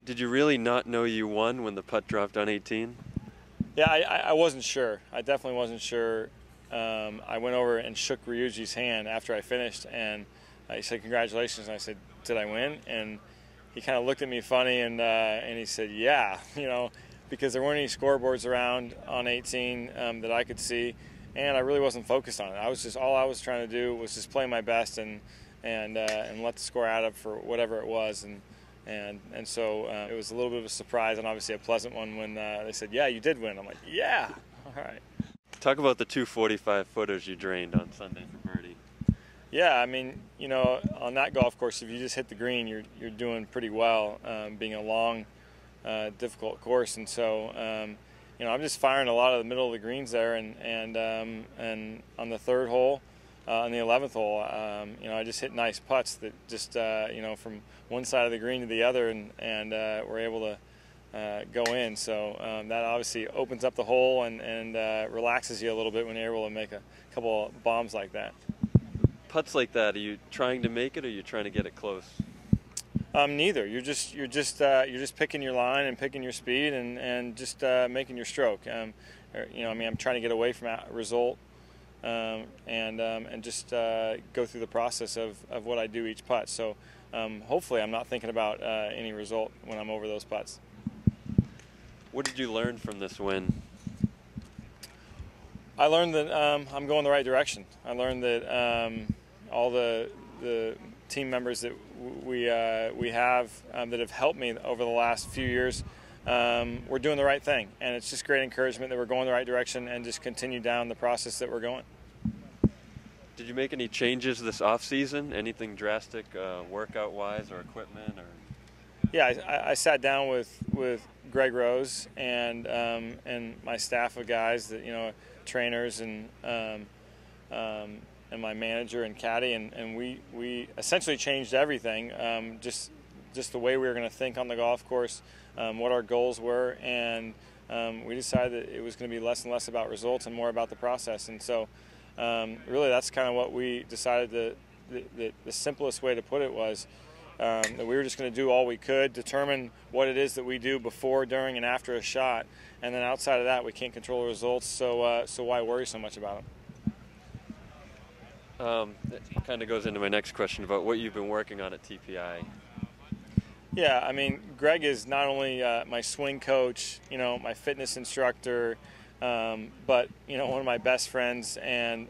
Did you really not know you won when the putt dropped on 18? Yeah, I wasn't sure. I definitely wasn't sure. I went over and shook Ryuji's hand after I finished, and he said, "Congratulations." And I said, "Did I win?" And he kind of looked at me funny, and he said, "Yeah," because there weren't any scoreboards around on 18 that I could see, and I really wasn't focused on it. All I was trying to do was just play my best and let the score add up for whatever it was, and so it was a little bit of a surprise and obviously a pleasant one when they said, "Yeah, you did win." I'm like, "Yeah, all right." Talk about the 245 footers you drained on Sunday for birdie. Yeah, I mean, on that golf course, if you just hit the green, you're doing pretty well, being a long, difficult course, and so I'm just firing a lot of the middle of the greens there, and on the third hole, on the 11th hole, I just hit nice putts that just from one side of the green to the other, and we're able to go in. So that obviously opens up the hole and relaxes you a little bit when you're able to make a couple of bombs like that. Putts like that, are you trying to make it or are you trying to get it close? Neither. You're just picking your line and picking your speed and just making your stroke. I'm trying to get away from that result and just go through the process of what I do each putt. So hopefully I'm not thinking about any result when I'm over those putts. What did you learn from this win? I learned that I'm going the right direction. I learned that all the team members that we have that have helped me over the last few years, we're doing the right thing, and it's just great encouragement that we're going the right direction and just continue down the process that we're going. Did you make any changes this off season? Anything drastic, workout-wise or equipment? Or yeah, I sat down with Greg Rose and my staff of guys that trainers and my manager and caddy, and we essentially changed everything, just the way we were going to think on the golf course, what our goals were, and we decided that it was going to be less and less about results and more about the process. And so really that's kind of what we decided. The simplest way to put it was that we were just going to do all we could, determine what it is that we do before, during, and after a shot, and then outside of that we can't control the results, so why worry so much about them? It kind of goes into my next question about what you've been working on at TPI. Yeah, I mean, Greg is not only my swing coach, my fitness instructor, but one of my best friends, and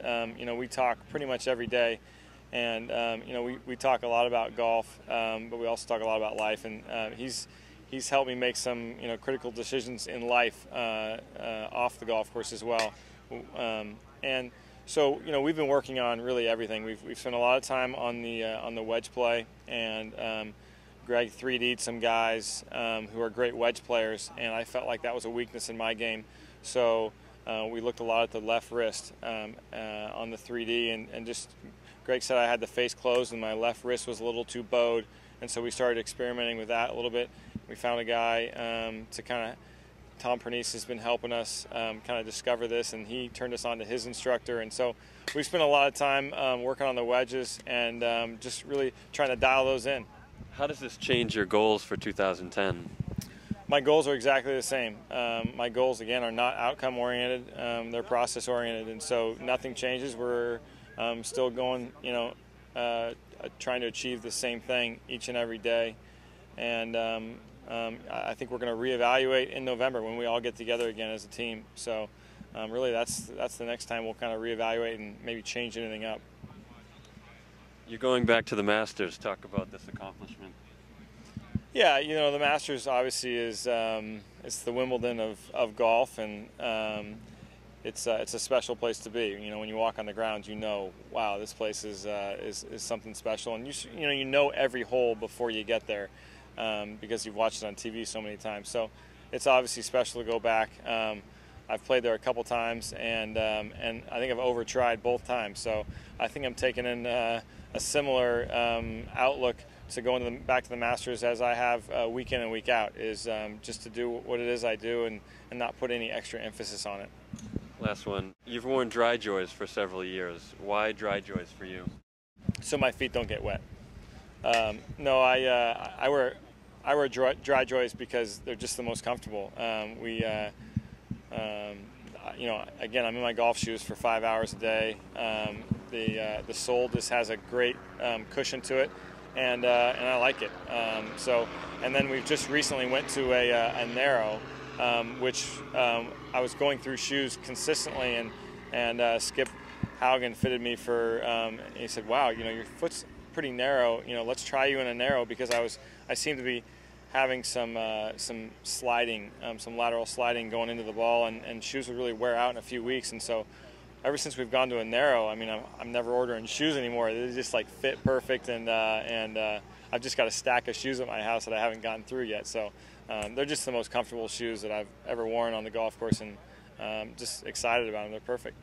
we talk pretty much every day, and we talk a lot about golf, but we also talk a lot about life, and he's helped me make some critical decisions in life off the golf course as well, and so we've been working on really everything. We've spent a lot of time on the wedge play, and Greg 3D'd some guys who are great wedge players, and I felt like that was a weakness in my game. So we looked a lot at the left wrist on the 3D, and just Greg said I had the face closed and my left wrist was a little too bowed, and so we started experimenting with that a little bit. We found a guy to kind of, Tom Pernice has been helping us kind of discover this, and he turned us on to his instructor, and so we spent a lot of time working on the wedges and just really trying to dial those in. How does this change your goals for 2010? My goals are exactly the same. My goals, again, are not outcome-oriented. They're process-oriented, and so nothing changes. We're still going, trying to achieve the same thing each and every day. And I think we're going to reevaluate in November when we all get together again as a team. So really that's the next time we'll kind of reevaluate and maybe change anything up. You're going back to the Masters. Talk about this accomplishment. Yeah, the Masters obviously is it's the Wimbledon of golf, and it's a special place to be. When you walk on the grounds, wow, this place is something special, and you know every hole before you get there because you've watched it on TV so many times. So it's obviously special to go back. I've played there a couple times, and I think I've overtried both times. So I think I'm taking in a similar outlook to going back to the Masters as I have week in and week out, is just to do what it is I do and not put any extra emphasis on it. Last one. You've worn DryJoys for several years. Why DryJoys for you? So my feet don't get wet. No, I wear I wear DryJoys because they're just the most comfortable. You know, again, I'm in my golf shoes for 5 hours a day. The sole just has a great cushion to it, and I like it. And then we've just recently went to a narrow, which I was going through shoes consistently, and Skip Haugen fitted me for. He said, "Wow, you know, your foot's pretty narrow. You know, let's try you in a narrow," because I seem to be having some sliding, some lateral sliding going into the ball, and shoes would really wear out in a few weeks. And so ever since we've gone to a narrow, I mean, I'm never ordering shoes anymore. They just like fit perfect, and I've just got a stack of shoes at my house that I haven't gotten through yet. So they're just the most comfortable shoes that I've ever worn on the golf course, and just excited about them. They're perfect.